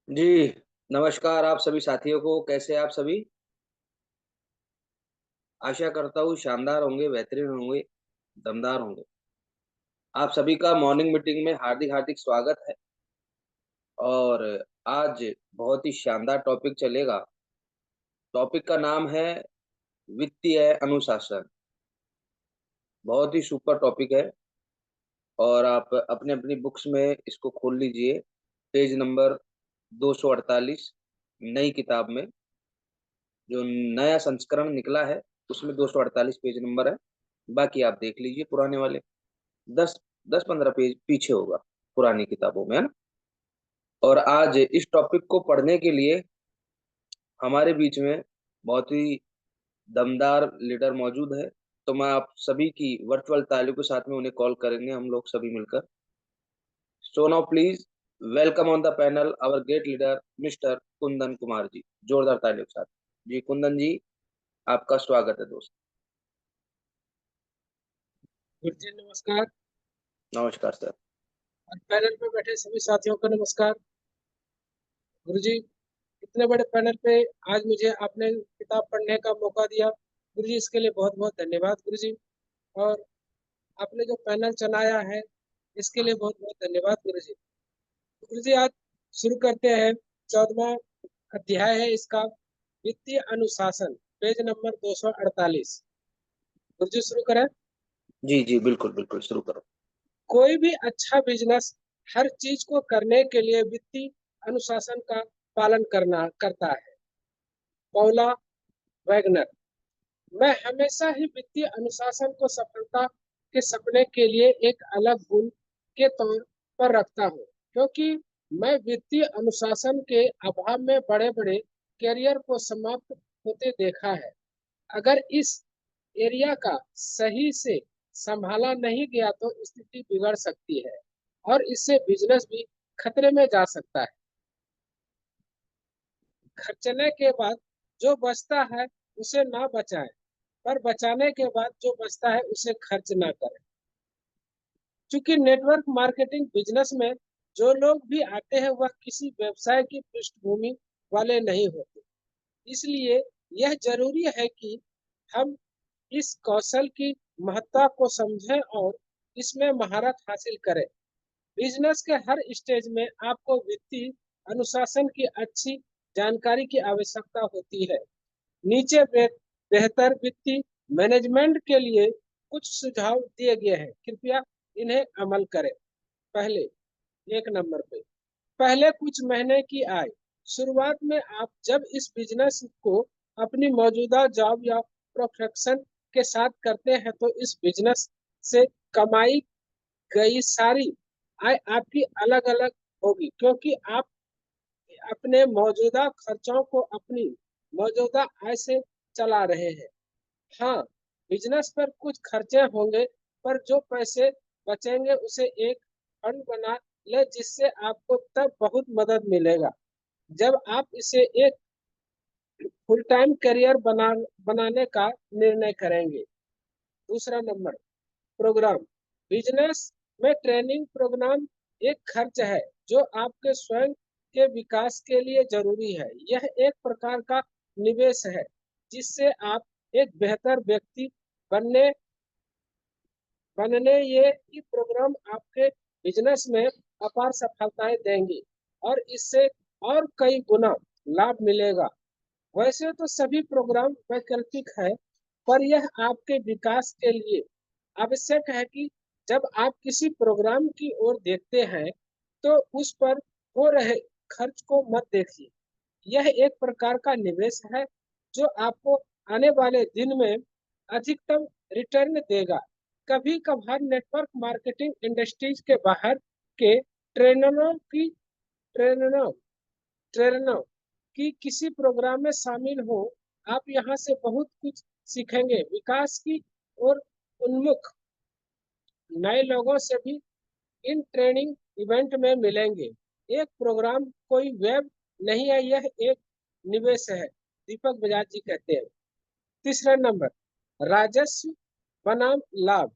जी, नमस्कार आप सभी साथियों को, कैसे हैं आप सभी? आशा करता हूँ शानदार होंगे, बेहतरीन होंगे, दमदार होंगे। आप सभी का मॉर्निंग मीटिंग में हार्दिक-हार्दिक स्वागत है और आज बहुत ही शानदार टॉपिक चलेगा। टॉपिक का नाम है वित्तीय अनुशासन। बहुत ही सुपर टॉपिक है और आप अपनी-अपनी बुक्स में इसको खोल लीजिए, पेज नंबर 248 नई किताब में, जो नया संस्करण निकला है, उसमें 248 पेज नंबर है। बाकी आप देख लीजिए पुराने वाले 10 10-15 पेज पीछे होगा पुरानी किताबों में, है ना? और आज इस टॉपिक को पढ़ने के लिए हमारे बीच में बहुत ही दमदार लीडर मौजूद है। तो मैं आप सभी की वर्चुअल तालियों के साथ में उन्हें कॉल करेंगे हम लोग सभी मिलकर। So now please welcome on the panel our great leader Mister Kundan Kumar ji. जोरदार तालियों के साथ। जी कुंदन जी, आपका स्वागत है दोस्त। गुरु जी नमस्कार। नमस्कार सर। और पैनल पे बैठे सभी साथियों को नमस्कार। गुरु जी, इतने बड़े पैनल पे आज मुझे आपने किताब पढ़ने का मौका दिया, गुरु जी इसके लिए बहुत बहुत धन्यवाद गुरु जी। और आपने जो पैनल चलाया है इसके लिए बहुत बहुत धन्यवाद गुरु जी। गुरु जी आज शुरू करते हैं। 14वां अध्याय है इसका, वित्तीय अनुशासन, पेज नंबर 248। गुरु जी शुरू करें। जी, जी, बिल्कुल, बिल्कुल शुरू करो। कोई भी अच्छा बिजनेस हर चीज को करने के लिए वित्तीय अनुशासन का पालन करना करता है। पौला वैगनर। मैं हमेशा ही वित्तीय अनुशासन को सफलता के सपने के लिए एक अलग गुण के तौर पर रखता हूँ, क्योंकि मैं वित्तीय अनुशासन के अभाव में बड़े बड़े करियर को समाप्त होते देखा है। अगर इस एरिया का सही से संभाला नहीं गया तो स्थिति बिगड़ सकती है और इससे बिजनेस भी खतरे में जा सकता है। खर्चने के बाद जो बचता है उसे ना बचाएं, पर बचाने के बाद जो बचता है उसे खर्च ना करें। क्योंकि नेटवर्क मार्केटिंग बिजनेस में जो लोग भी आते हैं वह किसी व्यवसाय की पृष्ठभूमि वाले नहीं होते। इसलिए यह जरूरी है कि हम इस कौशल की महत्ता को समझें और इसमें महारत हासिल करें। बिजनेस के हर स्टेज में आपको वित्तीय अनुशासन की अच्छी जानकारी की आवश्यकता होती है। नीचे बेहतर वित्तीय मैनेजमेंट के लिए कुछ सुझाव दिए गए हैं, कृपया इन्हें अमल करें। पहले, एक नंबर पे, पहले कुछ महीने की आय। शुरुआत में आप जब इस बिजनेस को अपनी मौजूदा जॉब या प्रोफेशन के साथ करते हैं तो इस बिजनेस से कमाई गई सारी आय आपकी अलग अलग होगी, क्योंकि आप अपने मौजूदा खर्चों को अपनी मौजूदा आय से चला रहे हैं। हाँ, बिजनेस पर कुछ खर्चे होंगे, पर जो पैसे बचेंगे उसे एक फंड बना ले, जिससे आपको तब बहुत मदद मिलेगा जब आप इसे एक फुल टाइम करियर बनाने का निर्णय करेंगे। दूसरा नंबर, प्रोग्राम। बिजनेस में ट्रेनिंग प्रोग्राम एक खर्च है जो आपके स्वयं के विकास के लिए जरूरी है। यह एक प्रकार का निवेश है जिससे आप एक बेहतर व्यक्ति बनने बनने ये प्रोग्राम आपके बिजनेस में अपार सफलताएं देंगे और इससे और कई गुना लाभ मिलेगा। वैसे तो सभी प्रोग्राम वैकल्पिक है, पर यह आपके विकास के लिए आवश्यक है कि जब आप किसी प्रोग्राम की ओर देखते हैं तो उस पर हो रहे खर्च को मत देखिए। यह एक प्रकार का निवेश है जो आपको आने वाले दिन में अधिकतम रिटर्न देगा। कभी कभार नेटवर्क मार्केटिंग इंडस्ट्रीज के बाहर के ट्रेनरों की ट्रेनरों ट्रेनरों की किसी प्रोग्राम में शामिल हो, आप यहाँ से बहुत कुछ सीखेंगे। विकास की और उन्मुख नए लोगों से भी इन ट्रेनिंग इवेंट में मिलेंगे। एक प्रोग्राम कोई वेब नहीं है, यह एक निवेश है, दीपक बजाज जी कहते हैं। तीसरा नंबर, राजस्व बनाम लाभ।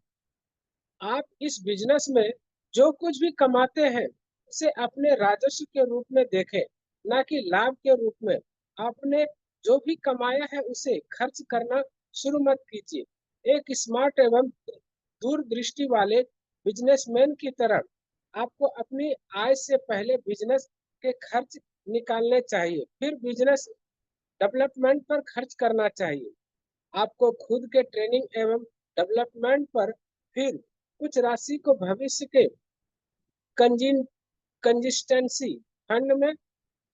आप इस बिजनेस में जो कुछ भी कमाते हैं उसे अपने राजस्व के रूप में देखें। ना कि लाभ के रूप में। आपने जो भी कमाया है उसे खर्च करना शुरू मत कीजिए। एक स्मार्ट एवं दूरदृष्टि वाले बिजनेसमैन की तरह आपको अपनी आय से पहले बिजनेस के खर्च निकालने चाहिए, फिर बिजनेस डेवलपमेंट पर खर्च करना चाहिए। आपको खुद के ट्रेनिंग एवं डेवलपमेंट पर फिर कुछ राशि को भविष्य के कंजिस्टेंसी फंड में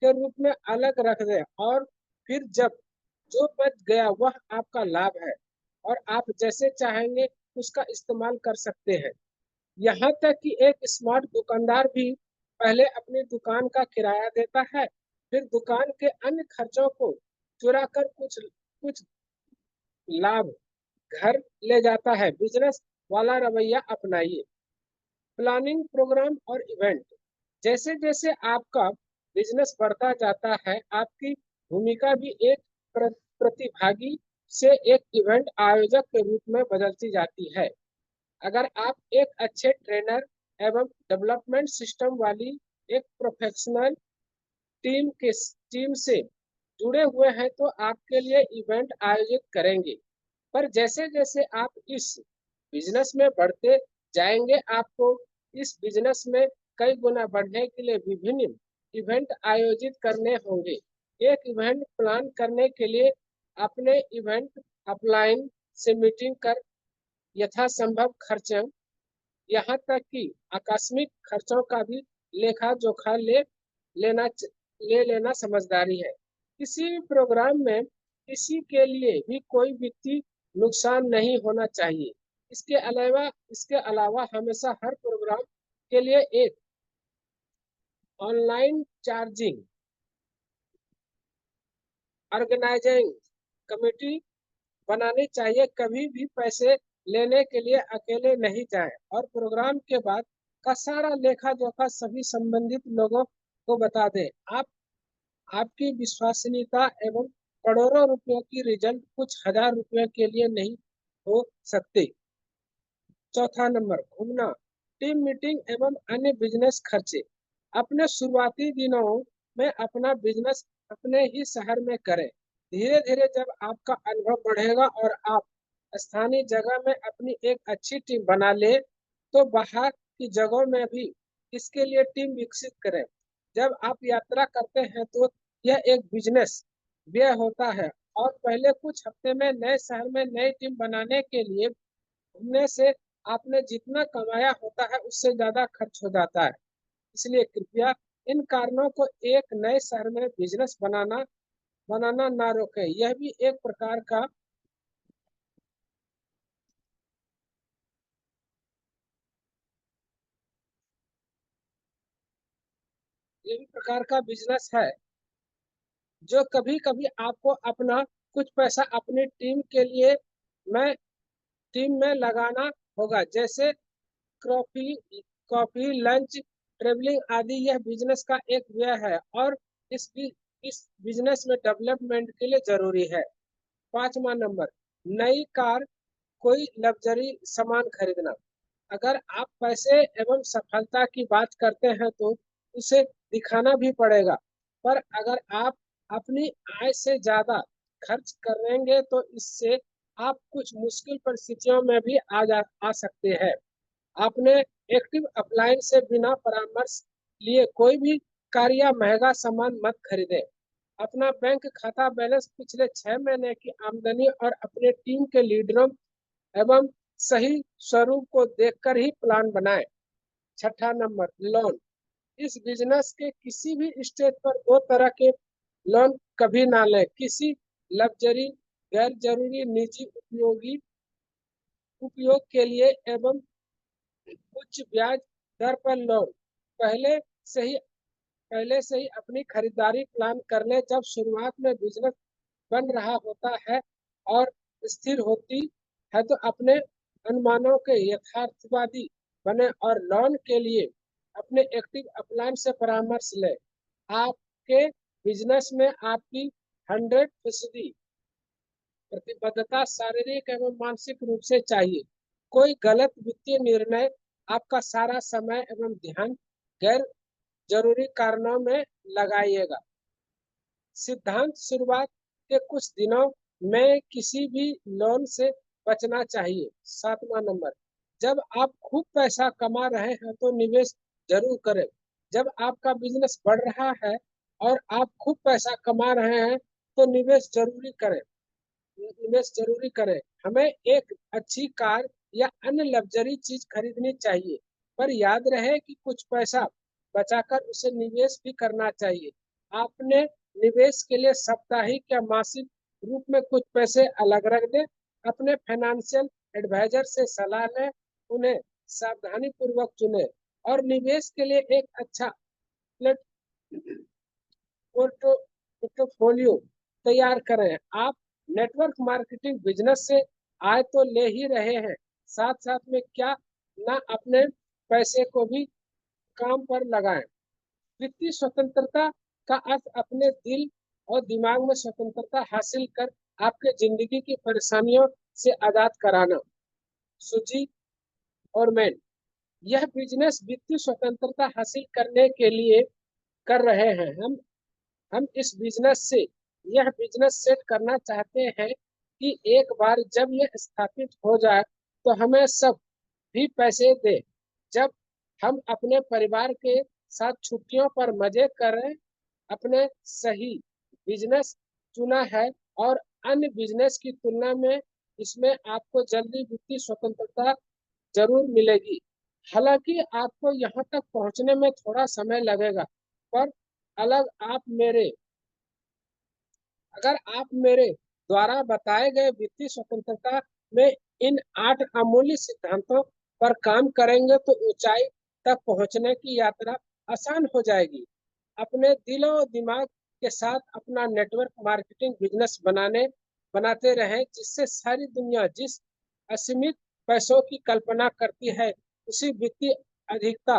के रूप में अलग रख दें, और फिर जब जो बच गया वह आपका लाभ है और आप जैसे चाहेंगे उसका इस्तेमाल कर सकते हैं। यहाँ तक कि एक स्मार्ट दुकानदार भी पहले अपनी दुकान का किराया देता है, फिर दुकान के अन्य खर्चों को चुरा कर कुछ कुछ लाभ घर ले जाता है। बिजनेस वाला रवैया अपनाइए। प्लानिंग, प्रोग्राम और इवेंट। जैसे जैसे आपका बिजनेस बढ़ता जाता है, आपकी भूमिका भी एक प्रतिभागी से एक इवेंट आयोजक के रूप में बदलती जाती है। अगर आप एक अच्छे ट्रेनर एवं डेवलपमेंट सिस्टम वाली एक प्रोफेशनल टीम से जुड़े हुए हैं तो आपके लिए इवेंट आयोजित करेंगे। पर जैसे जैसे आप इस बिजनेस में बढ़ते जाएंगे, आपको इस बिजनेस में कई गुना बढ़ने के लिए विभिन्न इवेंट आयोजित करने होंगे। एक इवेंट प्लान करने के लिए अपने इवेंट अपलाइन से मीटिंग कर यथासंभव खर्चों, यहाँ तक कि आकस्मिक खर्चों का भी लेखा जोखा लेना ले लेना समझदारी है। किसी भी प्रोग्राम में किसी के लिए भी कोई वित्तीय नुकसान नहीं होना चाहिए। इसके अलावा हमेशा हर प्रोग्राम के लिए एक ऑनलाइन चार्जिंग ऑर्गेनाइजिंग कमेटी बनानी चाहिए। कभी भी पैसे लेने के लिए अकेले नहीं जाएं और प्रोग्राम के बाद का सारा लेखा जोखा सभी संबंधित लोगों को बता दें। आपकी विश्वसनीयता एवं करोड़ों रुपयों की रिजल्ट कुछ हजार रुपयों के लिए नहीं हो सकते। चौथा नंबर, घूमना, टीम मीटिंग एवं अन्य बिजनेस खर्चे। अपने शुरुआती दिनों में अपना बिजनेस अपने ही शहर में करें। धीरे धीरे जब आपका अनुभव बढ़ेगा और आप स्थानीय जगह में अपनी एक अच्छी टीम बना ले तो बाहर की जगहों में भी इसके लिए टीम विकसित करें। जब आप यात्रा करते हैं तो यह एक बिजनेस व्यय होता है और पहले कुछ हफ्ते में नए शहर में नई टीम बनाने के लिए घूमने से आपने जितना कमाया होता है उससे ज्यादा खर्च हो जाता है। इसलिए कृपया इन कारणों को एक नए शहर में बिजनेस बनाना ना रोके। यह भी एक प्रकार का बिजनेस है जो कभी कभी आपको अपना कुछ पैसा अपनी में टीम में लगाना होगा, जैसे कॉफी कॉफी लंच, ट्रेवलिंग आदि। यह बिजनेस का एक व्यय है और इस इस बिजनेस में डेवलपमेंट के लिए जरूरी है। पांचवा नंबर, नई कार, कोई लग्जरी सामान खरीदना। अगर आप पैसे एवं सफलता की बात करते हैं तो उसे दिखाना भी पड़ेगा, पर अगर आप अपनी आय से ज्यादा खर्च करेंगे तो इससे आप कुछ मुश्किल परिस्थितियों में भी आ सकते हैं। आपने एक्टिव अपलायंस से बिना परामर्श लिए कोई भी कार या महंगा सामान मत खरीदें। अपना बैंक खाता बैलेंस, पिछले 6 महीने की आमदनी और अपने टीम के लीडरों एवं सही स्वरूप को देखकर ही प्लान बनाएं। छठा नंबर, लोन। इस बिजनेस के किसी भी स्टेज पर दो तरह के लोन कभी ना लें। किसी लग्जरी, गैर जरूरी निजी उपयोग के लिए एवं उच्च ब्याज दर पर लोन। पहले से ही पहले से ही अपनी खरीदारी प्लान कर ले। जब शुरुआत में बिजनेस बन रहा होता है और स्थिर होती है तो अपने अनुमानों के यथार्थवादी बने और लोन के लिए अपने एक्टिव अपलाइन से परामर्श ले। आपके बिजनेस में आपकी 100% प्रतिबद्धता शारीरिक एवं मानसिक रूप से चाहिए। कोई गलत वित्तीय निर्णय आपका सारा समय एवं ध्यान गैर जरूरी कारणों में लगाइएगा। सिद्धांत शुरुआत के कुछ दिनों में किसी भी लोन से बचना चाहिए। 7वां नंबर, जब आप खूब पैसा कमा रहे हैं तो निवेश जरूर करें। जब आपका बिजनेस बढ़ रहा है और आप खूब पैसा कमा रहे हैं तो निवेश जरूरी करें। हमें एक अच्छी कार या अन्य लग्जरी चीज खरीदनी चाहिए, पर याद रहे कि कुछ पैसा बचाकर उसे निवेश भी करना चाहिए। आपने निवेश के लिए साप्ताहिक या मासिक रूप में कुछ पैसे अलग रख दें। अपने फाइनेंशियल एडवाइजर से सलाह लें, उन्हें सावधानी पूर्वक चुनें और निवेश के लिए एक अच्छा प्लेट पोर्टफोलियो तैयार करें। आप नेटवर्क मार्केटिंग बिजनेस से आय तो ले ही रहे हैं, साथ साथ में क्या ना अपने पैसे को भी काम पर लगाएं। वित्तीय स्वतंत्रता का अर्थ अपने दिल और दिमाग में स्वतंत्रता हासिल कर आपके जिंदगी की परेशानियों से आजाद कराना। सुजी और मैं यह बिजनेस वित्तीय स्वतंत्रता हासिल करने के लिए कर रहे हैं। हम इस बिजनेस से यह बिजनेस सेट करना चाहते हैं कि एक बार जब यह स्थापित हो जाए तो हमें सब भी पैसे दे, जब हम अपने परिवार के साथ छुट्टियों पर मजे करें। अपने सही बिजनेस चुना है और अन्य बिजनेस की तुलना में इसमें आपको जल्दी वित्तीय स्वतंत्रता जरूर मिलेगी। हालांकि आपको यहाँ तक पहुँचने में थोड़ा समय लगेगा, पर अलग आप मेरे अगर आप मेरे द्वारा बताए गए वित्तीय स्वतंत्रता में इन 8 अमूल्य सिद्धांतों पर काम करेंगे तो ऊंचाई तक पहुंचने की यात्रा आसान हो जाएगी। अपने दिल और दिमाग के साथ अपना नेटवर्क मार्केटिंग बिजनेस बनाते रहें, जिससे सारी दुनिया जिस असीमित पैसों की कल्पना करती है उसी वित्तीय अधिकता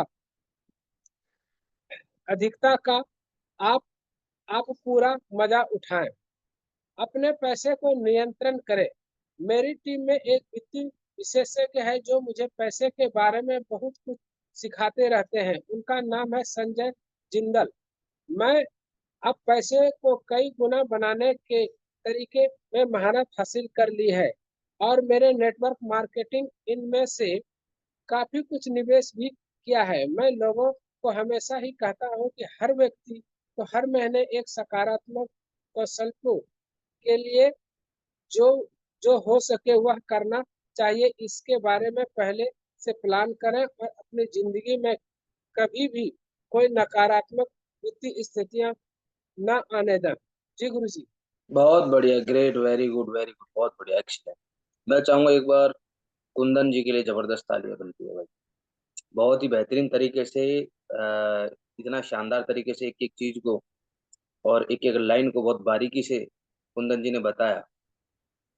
अधिकता का आप आप पूरा मजा उठाएं। अपने पैसे को नियंत्रण करें। मेरी टीम में एक वित्तीय विशेषज्ञ है जो मुझे पैसे के बारे में बहुत कुछ सिखाते रहते हैं। उनका नाम है संजय जिंदल। मैं अब पैसे को कई गुना बनाने के तरीके में महारत हासिल कर ली है और मेरे नेटवर्क मार्केटिंग इनमें से काफी कुछ निवेश भी किया है। मैं लोगों को हमेशा ही कहता हूँ कि हर व्यक्ति को हर महीने एक सकारात्मक कौशल के लिए जो जो हो सके वह करना चाहिए। इसके बारे में पहले से प्लान करें और अपनी जिंदगी में कभी भी कोई नकारात्मक वित्तीय स्थितियां न आने दें। जी गुरु जी। बहुत बढ़िया, ग्रेट, वेरी गुड, बहुत बढ़िया, एक्सीलेंट। मैं चाहूंगा एक बार कुंदन जी के लिए जबरदस्त तालियां बनती है भाई। बहुत ही बेहतरीन तरीके से इतना शानदार तरीके से एक एक चीज को और एक एक लाइन को बहुत बारीकी से कुंदन जी ने बताया।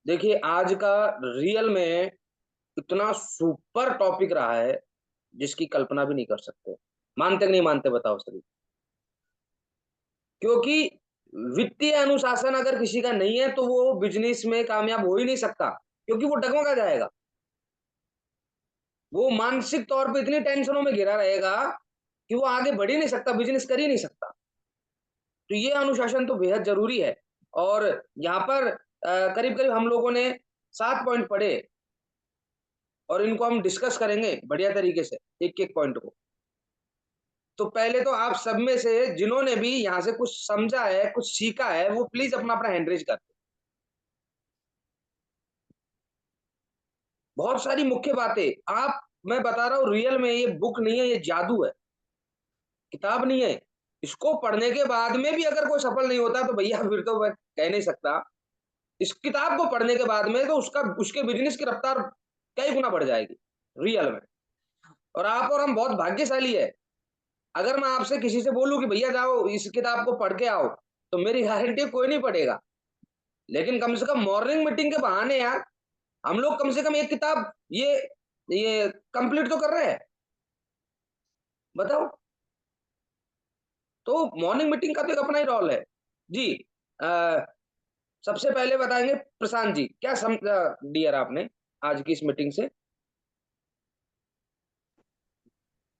देखिए आज का रियल में इतना सुपर टॉपिक रहा है जिसकी कल्पना भी नहीं कर सकते। मानते कि नहीं मानते बताओ सभी? क्योंकि वित्तीय अनुशासन अगर किसी का नहीं है तो वो बिजनेस में कामयाब हो ही नहीं सकता, क्योंकि वो डगमगा जाएगा। वो मानसिक तौर पे इतनी टेंशनों में घिरा रहेगा कि वो आगे बढ़ ही नहीं सकता, बिजनेस कर ही नहीं सकता। तो ये अनुशासन तो बेहद जरूरी है। और यहाँ पर करीब करीब हम लोगों ने 7 पॉइंट पढ़े और इनको हम डिस्कस करेंगे बढ़िया तरीके से एक एक पॉइंट को। तो पहले तो आप सब में से जिन्होंने भी यहाँ से कुछ समझा है, कुछ सीखा है, वो प्लीज अपना अपना हैंड रेज कर। बहुत सारी मुख्य बातें आप, मैं बता रहा हूँ, रियल में ये बुक नहीं है, ये जादू है, किताब नहीं है। इसको पढ़ने के बाद में भी अगर कोई सफल नहीं होता तो भैया फिर तो मैं कह नहीं सकता। इस किताब को पढ़ने के बाद में तो उसका उसके बिजनेस की रफ्तार कई गुना बढ़ जाएगी रियल में। और आप और हम बहुत भाग्यशाली है। अगर मैं आपसे किसी से बोलूं कि भैया जाओ इस किताब को पढ़ के आओ, तो मेरी गारंटी कोई नहीं पढ़ेगा। लेकिन कम से कम मॉर्निंग मीटिंग के बहाने यार हम लोग कम से कम एक किताब ये कंप्लीट तो कर रहे हैं। बताओ। तो मॉर्निंग मीटिंग का तो एक अपना ही रोल है। जी। आ, सबसे पहले बताएंगे प्रशांत जी, क्या समझा डियर आपने आज की इस मीटिंग से?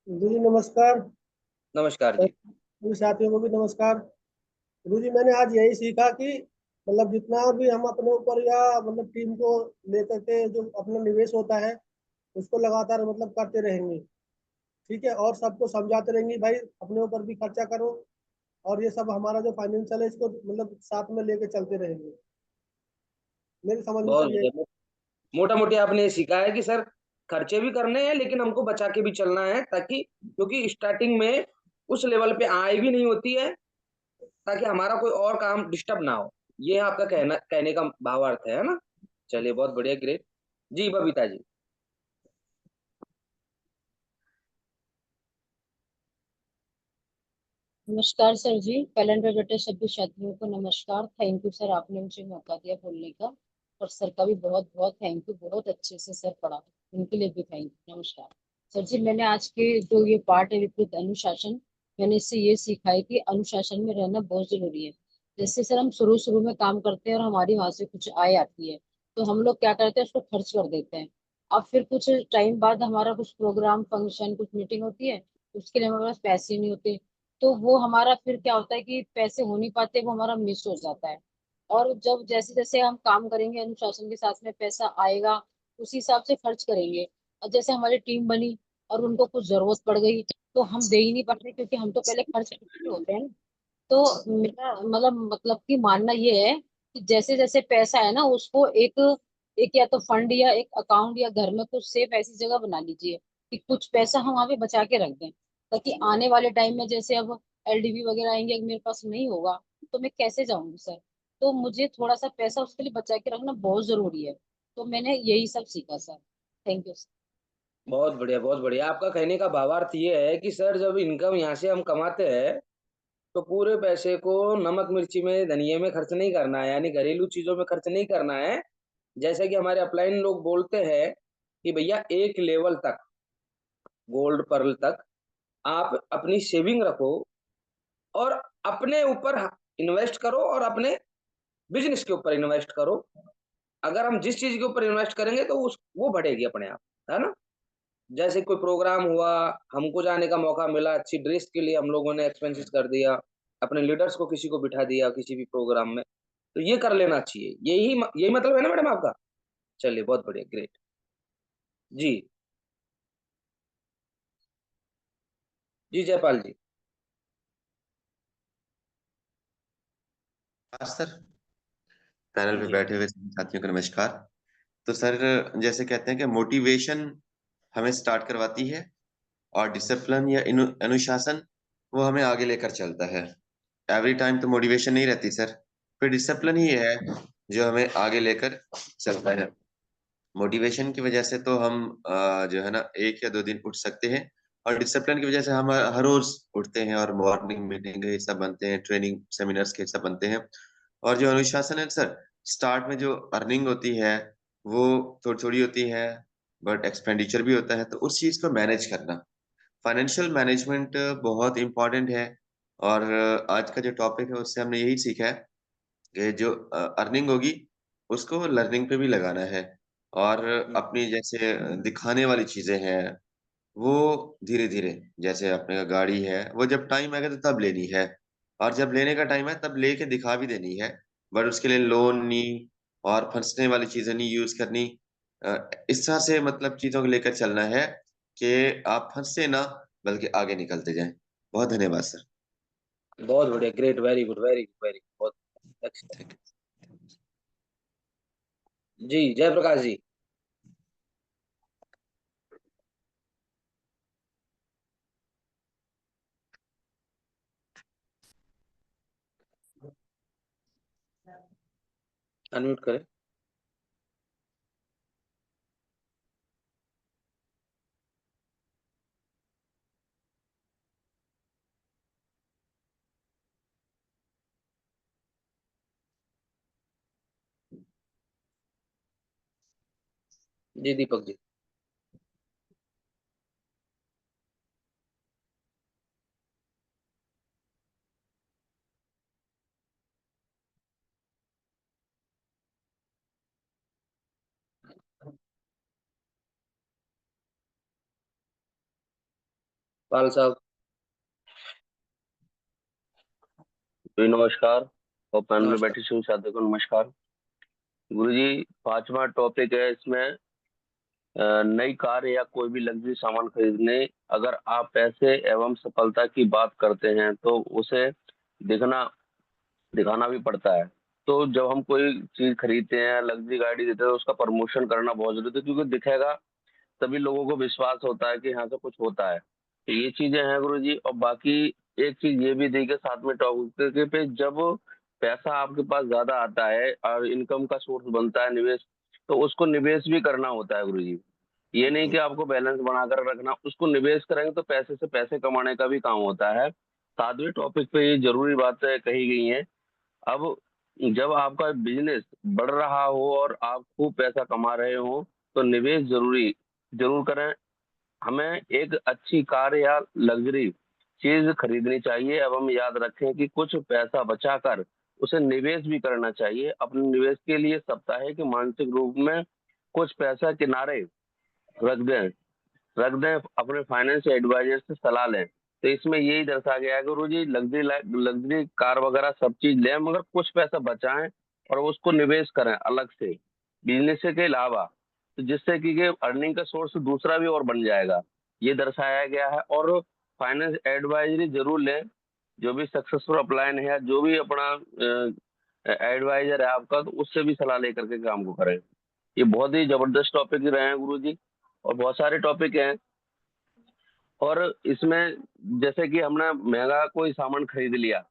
जी नमस्कार। नमस्कार जी। सभी साथियों को भी नमस्कार। गुरुजी मैंने आज यही सीखा कि मतलब जितना भी हम अपने ऊपर या मतलब टीम को लेकर के जो अपना निवेश होता है उसको लगातार मतलब करते रहेंगे। ठीक है, और सबको समझाते रहेंगे भाई अपने ऊपर भी खर्चा करो, और ये सब हमारा जो फाइनेंशियल है इसको मतलब साथ में लेके चलते रहेंगे। मेरी समझ में बहुत तो ये। बढ़िया। मोटा मोटी आपने ये सीखा है कि सर खर्चे भी करने हैं लेकिन हमको बचा के भी चलना है, ताकि क्योंकि स्टार्टिंग में उस लेवल पे आय भी नहीं होती है, ताकि हमारा कोई और काम डिस्टर्ब ना हो। ये आपका कहने का भावार्थ है ना? चलिए बहुत बढ़िया, ग्रेट। जी बबीता जी। नमस्कार सर जी। कलन पे बैठे सभी छात्रों को नमस्कार। थैंक यू सर, आपने मुझे मौका दिया बोलने का। और सर का भी बहुत बहुत थैंक यू, बहुत अच्छे से सर पढ़ा, उनके लिए भी थैंक यू। नमस्कार सर जी। मैंने आज के जो ये पार्ट है विपरीत अनुशासन, मैंने इससे ये सीखा है कि अनुशासन में रहना बहुत जरूरी है। जैसे सर हम शुरू शुरू में काम करते हैं और हमारी वहां से कुछ आय आती है, तो हम लोग क्या करते हैं, उसको खर्च कर देते हैं। अब फिर कुछ टाइम बाद हमारा कुछ प्रोग्राम फंक्शन कुछ मीटिंग होती है, उसके लिए हमारे पास पैसे नहीं होते, तो वो हमारा फिर क्या होता है कि पैसे हो नहीं पाते, वो हमारा मिस हो जाता है। और जब जैसे जैसे हम काम करेंगे अनुशासन के साथ में पैसा आएगा, उसी हिसाब से खर्च करेंगे। और जैसे हमारी टीम बनी और उनको कुछ जरूरत पड़ गई, तो हम दे ही नहीं पाते क्योंकि हम तो पहले खर्च कर चुके होते हैं ना। तो मेरा मतलब कि मानना ये है कि जैसे जैसे पैसा है ना, उसको एक एक या तो फंड या एक अकाउंट या घर में कुछ सेफ ऐसी जगह बना लीजिए कि कुछ पैसा हम वहां पे बचा के रख दें, ताकि आने वाले टाइम में जैसे अब एलडीबी वगैरह आएंगे, अगर मेरे पास नहीं होगा तो मैं कैसे जाऊंगी सर। तो मुझे थोड़ा सा पैसा उसके लिए बचा के रखना बहुत जरूरी है। तो मैंने यही सब सीखा सर। Thank you sir. बहुत बढ़िया, बहुत बढ़िया। आपका कहने का भावार्थ ये है कि सर जब इनकम यहाँ से हम कमाते हैं तो पूरे पैसे को नमक मिर्ची में धनिये में खर्च नहीं करना है, यानी घरेलू चीजों में खर्च नहीं करना है। जैसे कि हमारे अपलाइन लोग बोलते हैं कि भैया एक लेवल तक, गोल्ड पर्ल तक आप अपनी सेविंग रखो और अपने ऊपर इन्वेस्ट करो और अपने बिजनेस के ऊपर इन्वेस्ट करो। अगर हम जिस चीज के ऊपर इन्वेस्ट करेंगे तो उस वो बढ़ेगी अपने आप, है ना? जैसे कोई प्रोग्राम हुआ, हमको जाने का मौका मिला, अच्छी ड्रेस के लिए हम लोगों ने एक्सपेंसेस कर दिया, अपने लीडर्स को किसी को बिठा दिया किसी भी प्रोग्राम में, तो ये कर लेना चाहिए। यही मतलब है ना मैडम आपका? चलिए बहुत बढ़िया, ग्रेट। जी। जी जयपाल जी। सर, पैनल पे जी बैठे हुए सभी साथियों को नमस्कार। तो सर, जैसे कहते हैं कि मोटिवेशन हमें स्टार्ट करवाती है, और डिसिप्लिन या अनुशासन वो हमें आगे लेकर चलता है। एवरी टाइम तो मोटिवेशन नहीं रहती सर, फिर डिसिप्लिन ही है जो हमें आगे लेकर चलता है। मोटिवेशन की वजह से तो हम जो है ना 1 या 2 दिन उठ सकते हैं, और डिसिप्लिन की वजह से हम हर रोज उठते हैं और मॉर्निंग मीटिंग के हिस्सा बनते हैं, ट्रेनिंग सेमिनार्स के हिस्सा बनते हैं। और जो अनुशासन है सर, स्टार्ट में जो अर्निंग होती है वो थोड़ी थोड़ी होती है, बट एक्सपेंडिचर भी होता है, तो उस चीज को मैनेज करना, फाइनेंशियल मैनेजमेंट बहुत इंपॉर्टेंट है। और आज का जो टॉपिक है उससे हमने यही सीखा है कि जो अर्निंग होगी उसको लर्निंग पे भी लगाना है। और अपनी जैसे दिखाने वाली चीजें हैं वो धीरे धीरे, जैसे अपने का गाड़ी है वो जब टाइम आएगा तो तब लेनी है, और जब लेने का टाइम है तब लेके दिखा भी देनी है, बट उसके लिए लोन नहीं और फंसने वाली चीजें नहीं यूज करनी। इस तरह से मतलब चीजों को लेकर चलना है कि आप फंसे ना, बल्कि आगे निकलते जाएं। बहुत धन्यवाद सर। बहुत बढ़िया, great, very good, very good, very good, बहुत excellent। थैंक जी जयप्रकाश जी। अनम्यूट करें। जी दीपक जी। पाल साहब। जी नमस्कार और पैनल में नमस्कार। बैठे सभी साथियों को नमस्कार। गुरुजी 5वां टॉपिक है इसमें नई कार या कोई भी लग्जरी सामान खरीदने अगर आप पैसे एवं सफलता की बात करते हैं तो उसे दिखाना भी पड़ता है। तो जब हम कोई चीज खरीदते हैं लग्जरी गाड़ी देते हैं तो उसका प्रमोशन करना बहुत जरूरी है क्योंकि दिखेगा तभी लोगों को विश्वास होता है कि यहाँ से कुछ होता है। तो ये चीजें हैं गुरुजी। और बाकी एक चीज ये भी देखिए साथ में टॉपिक पे जब पैसा आपके पास ज्यादा आता है और इनकम का सोर्स बनता है निवेश, तो उसको निवेश भी करना होता है गुरुजी। ये नहीं कि आपको बैलेंस बनाकर रखना, उसको निवेश करेंगे तो पैसे से पैसे कमाने का भी काम होता है। 7वें टॉपिक पे ये जरूरी बातें कही गई हैं। अब जब आपका बिजनेस बढ़ रहा हो और आप खूब पैसा कमा रहे हो तो निवेश जरूर करें। हमें एक अच्छी कार या लग्जरी चीज खरीदनी चाहिए। अब हम याद रखें कि कुछ पैसा बचाकर उसे निवेश भी करना चाहिए। अपने निवेश के लिए साप्ताहिक मानसिक रूप में कुछ पैसा किनारे रख दें अपने फाइनेंस एडवाइजर से सलाह लें। तो इसमें यही दर्शाया गया है गुरु जी, लग्जरी कार वगैरह सब चीज लें मगर कुछ पैसा बचाएं और उसको निवेश करें अलग से बिजनेस के अलावा, तो जिससे कि अर्निंग का सोर्स दूसरा भी और बन जाएगा, ये दर्शाया गया है। और फाइनेंस एडवाइजरी जरूर लें। जो भी सक्सेसफुल अपलाइन है या जो भी अपना एडवाइजर है आपका, तो उससे भी सलाह लेकर के काम को करें। ये बहुत ही जबरदस्त टॉपिक रहे हैं गुरु जी और बहुत सारे टॉपिक हैं। और इसमें जैसे कि हमने महंगा कोई सामान खरीद लिया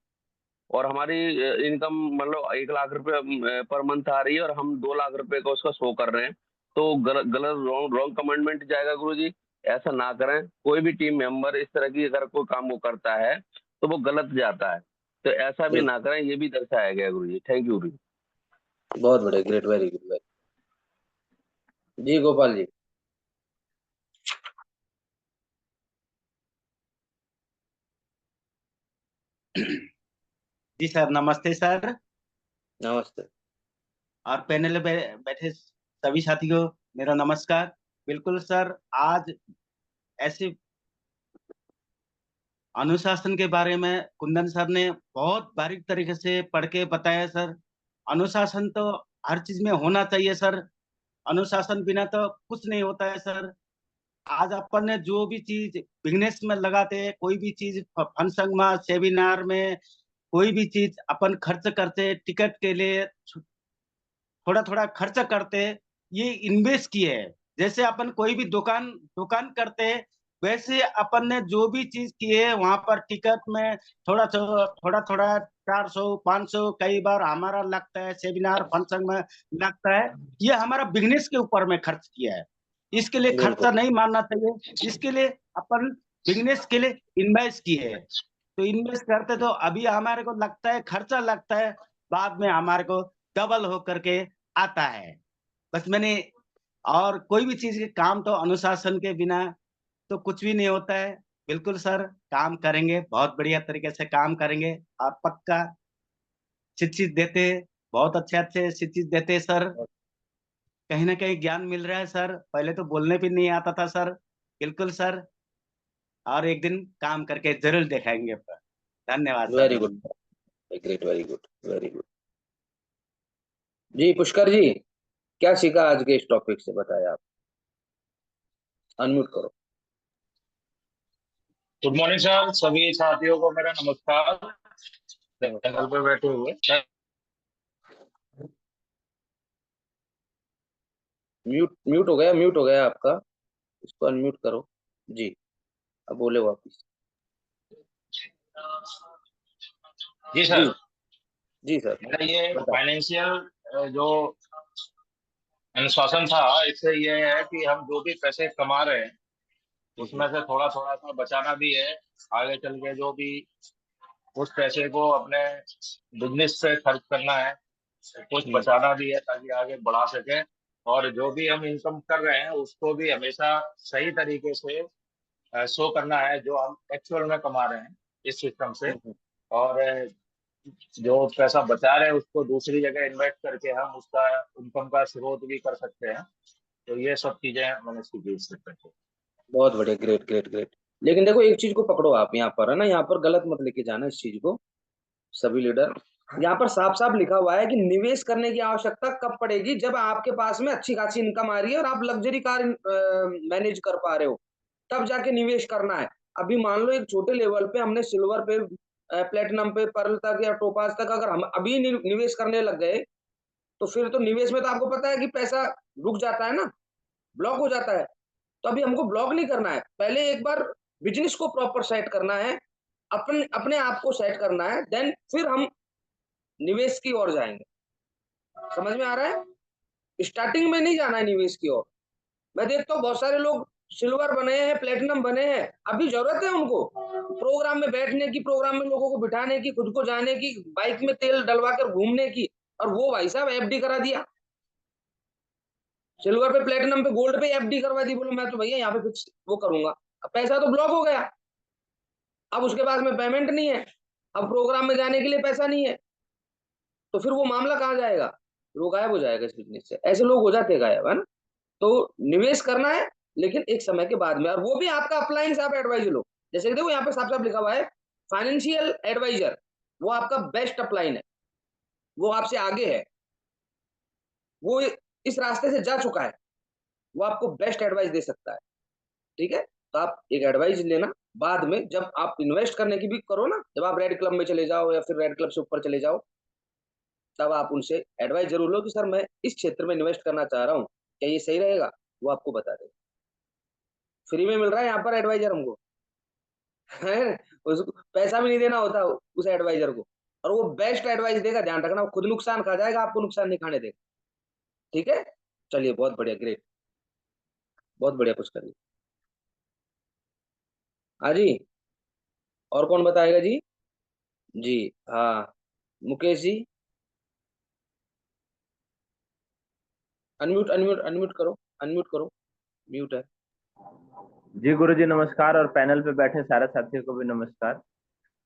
और हमारी इनकम मतलब 1 लाख रुपए पर मंथ आ रही है और हम 2 लाख रुपए का उसका शो कर रहे हैं, तो गलत गलत रॉन्ग कमेंटमेंट जाएगा गुरु जी। ऐसा ना करें। कोई भी टीम मेंबर इस तरह की अगर कोई काम वो करता है तो वो गलत जाता है, तो ऐसा भी ना करें। ये भी दर्शाया गया गुरु जी। थैंक यू गुरु जी। बहुत बढ़िया, ग्रेट, वेरी गुड, वेरी। जी गोपाल जी। जी सर, नमस्ते सर। नमस्ते। और पैनल में बैठे सभी साथियों मेरा नमस्कार। बिल्कुल सर, आज ऐसे अनुशासन के बारे में कुंदन सर ने बहुत बारीक तरीके से पढ़ के बताया सर। अनुशासन तो हर चीज में होना चाहिए सर। अनुशासन बिना तो कुछ नहीं होता है सर। आज अपन ने जो भी चीज बिजनेस में लगाते हैं, कोई भी चीज फंक्शन में, सेमिनार में, कोई भी चीज अपन खर्च करते हैं, टिकट के लिए थोड़ा थोड़ा खर्च करते हैं, ये इन्वेस्ट किए है। जैसे अपन कोई भी दुकान दुकान करते हैं, वैसे अपन ने जो भी चीज किए है वहां पर टिकट में थोड़ा थोड़ा 400 500 कई बार हमारा लगता है, सेमिनार फंक्शन में लगता है। ये हमारा बिजनेस के ऊपर में खर्च किया है। इसके लिए बिल्कुल। खर्चा नहीं मानना चाहिए। इसके लिए अपन बिजनेस के लिए इन्वेस्ट किए है। तो इन्वेस्ट करते तो अभी हमारे को लगता है खर्चा लगता है, बाद में हमारे को डबल हो करके आता है। बस मैंने और कोई भी चीज के काम तो अनुशासन के बिना तो कुछ भी नहीं होता है। बिल्कुल सर, काम करेंगे, बहुत बढ़िया तरीके से काम करेंगे और पक्का शिक्षित देते, बहुत अच्छे अच्छे शिक्षित देते सर। कहीं ना कहीं ज्ञान मिल रहा है सर। पहले तो बोलने भी नहीं आता था सर। बिल्कुल सर, और एक दिन काम करके जरूर दिखाएंगे सर। धन्यवाद sir. Very good, great, very good, very good. जी पुष्कर जी, क्या सीखा आज के इस टॉपिक से, बताया आप। अनम्यूट करो। गुड मॉर्निंग सर, सभी साथियों को मेरा नमस्कार। पैनल पे बैठे हुए म्यूट हो गया आपका, इसको अनम्यूट करो। जी अब बोले वापिस। जी जी सर, जी सर, मेरा ये बताओ। फाइनेंशियल जो अनुशासन था, इससे ये है कि हम जो भी पैसे कमा रहे हैं उसमें से थोड़ा थोड़ा सा बचाना भी है। आगे चल के जो भी उस पैसे को अपने बिजनेस पे खर्च करना है, कुछ बचाना भी है ताकि आगे बढ़ा सके। और जो भी हम इनकम कर रहे हैं उसको भी हमेशा सही तरीके से शो करना है जो हम एक्चुअल में कमा रहे हैं इस सिस्टम से। और जो पैसा बचा रहे हैं उसको दूसरी जगह इन्वेस्ट करके हम उसका इनकम का स्रोत भी कर सकते हैं। तो ये सब चीजें मैंने सीखी इस सिस्टम से। बहुत बढ़िया, ग्रेट ग्रेट ग्रेट। लेकिन देखो एक चीज को पकड़ो आप यहाँ पर, है ना, यहाँ पर गलत मत लेके जाना इस चीज को। सभी लीडर, यहाँ पर साफ साफ लिखा हुआ है कि निवेश करने की आवश्यकता कब पड़ेगी, जब आपके पास में अच्छी खासी इनकम आ रही है और आप लग्जरी कार मैनेज कर पा रहे हो, तब जाके निवेश करना है। अभी मान लो एक छोटे लेवल पे हमने सिल्वर पे, प्लेटिनम पे, पर्ल तक या टोपाज तक अगर हम अभी निवेश करने लग गए, तो फिर तो निवेश में तो आपको पता है कि पैसा रुक जाता है ना, ब्लॉक हो जाता है। तो अभी हमको ब्लॉक नहीं करना है, पहले एक बार बिजनेस को प्रॉपर सेट करना है, अपने अपने आप को सेट करना है, देन फिर हम निवेश की ओर जाएंगे। समझ में आ रहा है? स्टार्टिंग में नहीं जाना है निवेश की ओर। मैं देखता हूँ बहुत सारे लोग सिल्वर बने हैं, प्लेटिनम बने हैं, अभी जरूरत है उनको प्रोग्राम में बैठने की, प्रोग्राम में लोगों को बिठाने की, खुद को जाने की, बाइक में तेल डलवा कर घूमने की, और वो भाई साहब एफडी करा दिया। सिल्वर पे, प्लेटिनम पे, गोल्ड पे एफडी करवा दी, बोलो मैं तो भैया यहाँ पे फिक्स वो करूंगा। अब पैसा तो ब्लॉक हो गया, अब उसके पास में पेमेंट नहीं है, अब प्रोग्राम में जाने के लिए पैसा नहीं है, तो फिर वो मामला कहाँ जाएगा? वो गायब हो जाएगा इस बिजनेस से। ऐसे लोग हो जाते गायब, है ना? तो निवेश करना है, लेकिन एक समय के बाद में, और वो भी आपका अपलाइन से आप एडवाइजर लो। जैसे देखो यहाँ पे साफ साफ लिखा हुआ है फाइनेंशियल एडवाइजर, वो आपका बेस्ट अपलाइन है, वो आपसे आगे है, वो इस रास्ते से जा चुका है, वो आपको बेस्ट एडवाइस दे सकता है। ठीक है, तो आप एक एडवाइस लेना, बाद में जब आप इन्वेस्ट करने की भी करो ना, जब आप रेड क्लब में चले जाओ या फिर रेड क्लब से ऊपर चले जाओ, तब आप उनसे एडवाइस जरूर लो कि सर मैं इस क्षेत्र में इन्वेस्ट करना चाह रहा हूँ, क्या ये सही रहेगा? वो आपको बता देगा। फ्री में मिल रहा है यहाँ पर एडवाइजर हमको, है, उसको पैसा भी नहीं देना होता उस एडवाइजर को, और वो बेस्ट एडवाइस देगा। ध्यान रखना, वो खुद नुकसान खा जाएगा, आपको नुकसान नहीं खाने देगा। ठीक है, चलिए, बहुत बढ़िया, ग्रेट, बहुत बढ़िया, कुछ करिए। हाँ जी, और कौन बताएगा जी? जी, हाँ, Mukesh ji, unmute unmute unmute करो, अनम्यूट करो, म्यूट है। जी गुरुजी नमस्कार, और पैनल पे बैठे सारे साथियों को भी नमस्कार।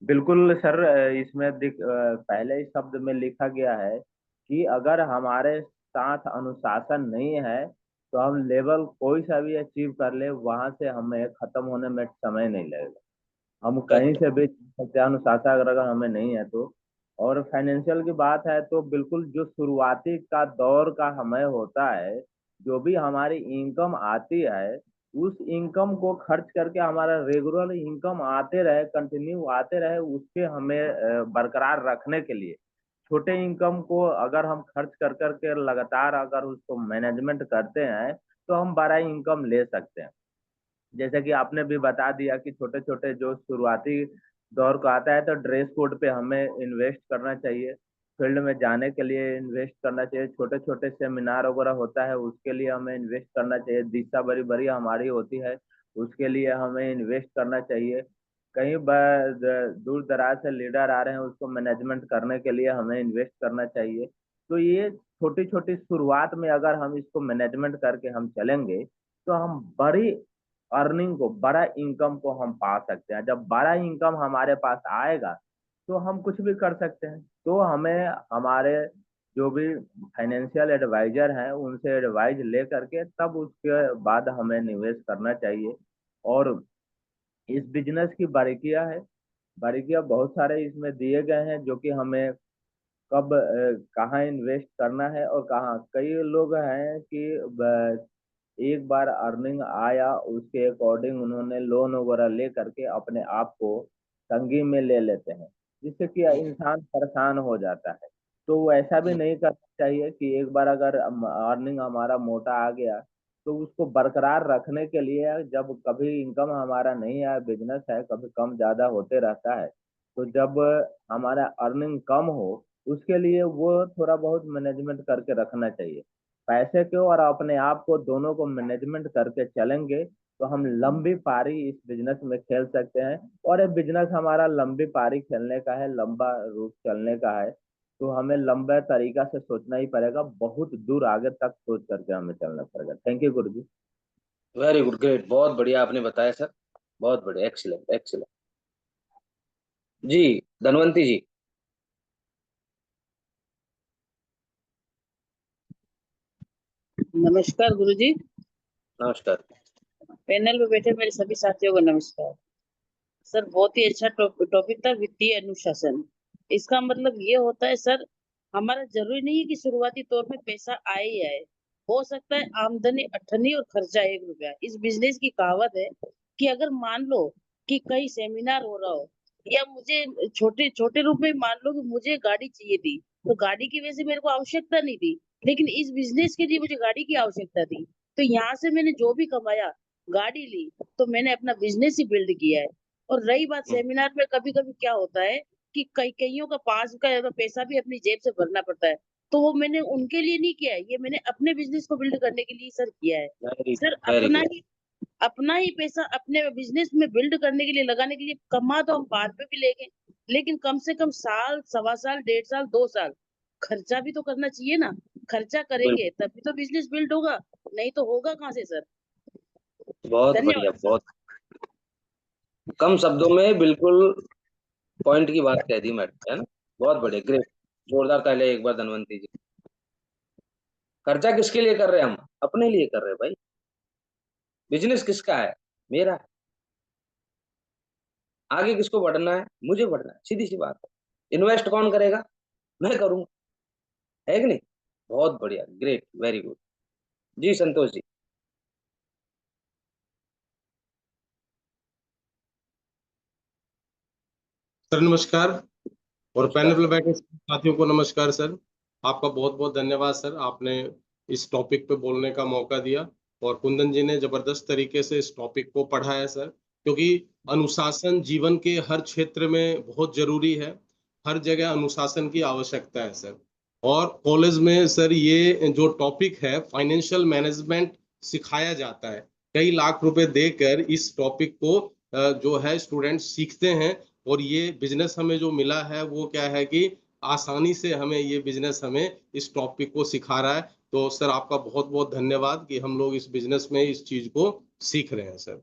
बिल्कुल सर, इसमें पहले ही शब्द में लिखा गया है कि अगर हमारे साथ अनुशासन नहीं है तो हम लेवल कोई सा भी अचीव कर ले, वहां से हमें खत्म होने में समय नहीं लगेगा। हम कहीं से भी सकते हैं, अनुशासन अगर हमें नहीं है तो। और फाइनेंशियल की बात है तो बिल्कुल जो शुरुआती का दौर का हमें होता है, जो भी हमारी इनकम आती है, उस इनकम को खर्च करके हमारा रेगुलर इनकम आते रहे, कंटिन्यू आते रहे, उसके हमें बरकरार रखने के लिए छोटे इनकम को अगर हम खर्च कर करके लगातार अगर उसको मैनेजमेंट करते हैं तो हम बड़ा इनकम ले सकते हैं। जैसे कि आपने भी बता दिया कि छोटे छोटे जो शुरुआती दौर को आता है तो ड्रेस कोड पे हमें इन्वेस्ट करना चाहिए, फील्ड में जाने के लिए इन्वेस्ट करना चाहिए, छोटे छोटे सेमिनार वगैरह होता है उसके लिए हमें इन्वेस्ट करना चाहिए, दिशा बड़ी बड़ी हमारी होती है उसके लिए हमें इन्वेस्ट करना चाहिए, कहीं दूर दराज से लीडर आ रहे हैं उसको मैनेजमेंट करने के लिए हमें इन्वेस्ट करना चाहिए। तो ये छोटी छोटी शुरुआत में अगर हम इसको मैनेजमेंट करके हम चलेंगे तो हम बड़ी अर्निंग को, बड़ा इनकम को हम पा सकते हैं। जब बड़ा इनकम हमारे पास आएगा तो हम कुछ भी कर सकते हैं। तो हमें हमारे जो भी फाइनेंशियल एडवाइजर हैं उनसे एडवाइज ले करके तब उसके बाद हमें निवेश करना चाहिए। और इस बिजनेस की बारीकियां है, बारीकियां बहुत सारे इसमें दिए गए हैं जो कि हमें कब कहाँ इन्वेस्ट करना है और कहाँ। कई लोग हैं कि एक बार अर्निंग आया उसके अकॉर्डिंग उन्होंने लोन वगैरह ले करके अपने आप को तंगी में ले लेते हैं, जिससे कि इंसान परेशान हो जाता है। तो ऐसा भी नहीं करना चाहिए कि एक बार अगर अर्निंग हमारा मोटा आ गया तो उसको बरकरार रखने के लिए, जब कभी इनकम हमारा नहीं आया, बिजनेस है कभी कम ज्यादा होते रहता है, तो जब हमारा अर्निंग कम हो उसके लिए वो थोड़ा बहुत मैनेजमेंट करके रखना चाहिए। पैसे को और अपने आप को दोनों को मैनेजमेंट करके चलेंगे तो हम लंबी पारी इस बिजनेस में खेल सकते हैं। और ये बिजनेस हमारा लंबी पारी खेलने का है, लंबा रूट चलने का है, तो हमें लंबे तरीका से सोचना ही पड़ेगा, बहुत दूर आगे तक सोच करके हमें चलना पड़ेगा। Thank you Guru ji. Very good, great, बहुत बढ़िया आपने बताया सर, बहुत बढ़िया, एक्सीलेंट एक्सीलेंट। जी, धनवंती जी। नमस्कार गुरुजी। नमस्कार। पैनल पे बैठे मेरे सभी साथियों को नमस्कार। सर बहुत ही अच्छा टॉपिक था, वित्तीय अनुशासन। इसका मतलब ये होता है सर, हमारा जरूरी नहीं है कि शुरुआती तौर में पैसा आए ही आए। हो सकता है आमदनी 8 और खर्चा 1 रुपया। इस बिजनेस की कहावत है कि अगर मान लो कि कहीं सेमिनार हो रहा हो, या मुझे छोटे छोटे रूप में मान लो कि मुझे गाड़ी चाहिए थी, तो गाड़ी की वजह से मेरे को आवश्यकता नहीं थी, लेकिन इस बिजनेस के लिए मुझे गाड़ी की आवश्यकता थी। तो यहाँ से मैंने जो भी कमाया, गाड़ी ली, तो मैंने अपना बिजनेस ही बिल्ड किया है। और रही बात सेमिनार में, कभी कभी क्या होता है कि कईयों का पास का पैसा भी अपनी जेब से भरना पड़ता है, तो वो मैंने उनके लिए नहीं किया है, ये मैंने अपने बिजनेस को बिल्ड करने के लिए सर किया है। Very sir very good. अपना ही पैसा अपने बिजनेस में बिल्ड करने के लिए, लगाने के लिए, कमा तो हम बाद में भी लेंगे, लेकिन कम से कम साल, 1.25 साल, 1.5 साल, 2 साल खर्चा भी तो करना चाहिए ना। खर्चा करेंगे तभी तो बिजनेस बिल्ड होगा, नहीं तो होगा कहाँ से सर। बहुत बढ़िया, धन्यवाद सर। बहुत कम शब्दों में बिल्कुल पॉइंट की बात कह दी मैडम, है ना। बहुत बढ़िया, ग्रेट, जोरदार तालियां एक बार धनवंती जी। खर्चा किसके लिए कर रहे हैं हम? अपने लिए कर रहे हैं भाई। बिजनेस किसका है? मेरा है। आगे किसको बढ़ना है? मुझे बढ़ना है, सीधी सी बात है। इन्वेस्ट कौन करेगा? मैं करूंगा, है कि नहीं? बहुत बढ़िया, ग्रेट, वेरी गुड। जी संतोष जी। सर नमस्कार, और पैनल नमस्कार पर सर। बैठे साथियों को नमस्कार सर। आपका बहुत बहुत धन्यवाद सर, आपने इस टॉपिक पे बोलने का मौका दिया, और कुंदन जी ने जबरदस्त तरीके से इस टॉपिक को पढ़ा है सर। क्योंकि अनुशासन जीवन के हर क्षेत्र में बहुत जरूरी है, हर जगह अनुशासन की आवश्यकता है सर। और कॉलेज में सर ये जो टॉपिक है फाइनेंशियल मैनेजमेंट सिखाया जाता है। कई लाख रुपए देकर इस टॉपिक को जो है स्टूडेंट सीखते हैं, और ये बिजनेस हमें जो मिला है वो क्या है कि आसानी से हमें ये बिजनेस हमें इस टॉपिक को सिखा रहा है। तो सर आपका बहुत बहुत धन्यवाद कि हम लोग इस बिजनेस में इस चीज को सीख रहे हैं सर।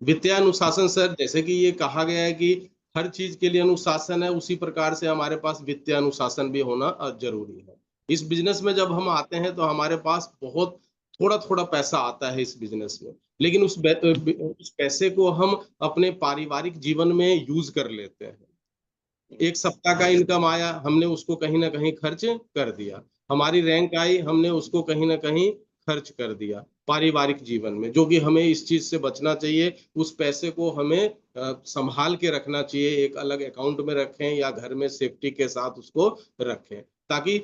वित्तीय अनुशासन सर, जैसे कि ये कहा गया है कि हर चीज के लिए अनुशासन है, उसी प्रकार से हमारे पास वित्तीय अनुशासन भी होना जरूरी है। इस बिजनेस में जब हम आते हैं तो हमारे पास बहुत थोड़ा थोड़ा पैसा आता है इस बिजनेस में, लेकिन उस पैसे को हम अपने पारिवारिक जीवन में यूज कर लेते हैं। एक सप्ताह का इनकम आया, हमने उसको कहीं ना कहीं खर्च कर दिया। हमारी रैंक आई, हमने उसको कहीं ना कहीं खर्च कर दिया पारिवारिक जीवन में, जो कि हमें इस चीज से बचना चाहिए। उस पैसे को हमें संभाल के रखना चाहिए, एक अलग अकाउंट में रखें या घर में सेफ्टी के साथ उसको रखें, ताकि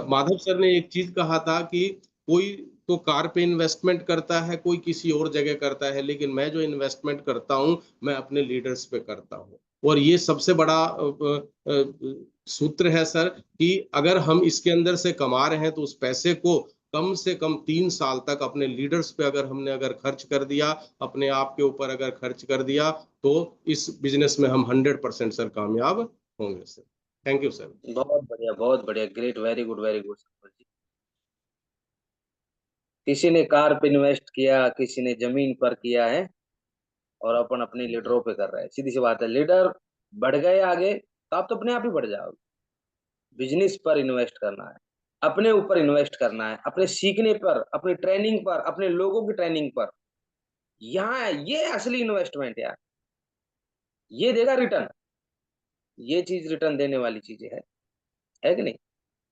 माधव सर ने एक चीज कहा था कि कोई तो कार पे इन्वेस्टमेंट करता है, कोई किसी और जगह करता है, लेकिन मैं जो इन्वेस्टमेंट करता हूँ मैं अपने लीडर्स पे करता हूँ। और ये सबसे बड़ा सूत्र है सर, कि अगर हम इसके अंदर से कमा रहे हैं तो उस पैसे को कम से कम 3 साल तक अपने लीडर्स पे अगर खर्च कर दिया, अपने आप के ऊपर अगर खर्च कर दिया, तो इस बिजनेस में हम 100% सर कामयाब होंगे सर। Thank you sir. बहुत बढ़िया, great, very good, very good Santosh ji. किसी ने कार पे इन्वेस्ट किया, किसी ने जमीन पर किया है, और अपन अपने लीडरों पे कर रहे हैं। सीधी सी बात है, लीडर बढ़ गए आगे तो आप तो अपने आप ही बढ़ जाओगे। बिजनेस पर इन्वेस्ट करना है, अपने ऊपर इन्वेस्ट करना है, अपने सीखने पर, अपनी ट्रेनिंग पर, अपने लोगों की ट्रेनिंग पर। यहाँ ये असली इन्वेस्टमेंट यार, ये देगा रिटर्न। ये चीज रिटर्न देने वाली चीजें है कि नहीं?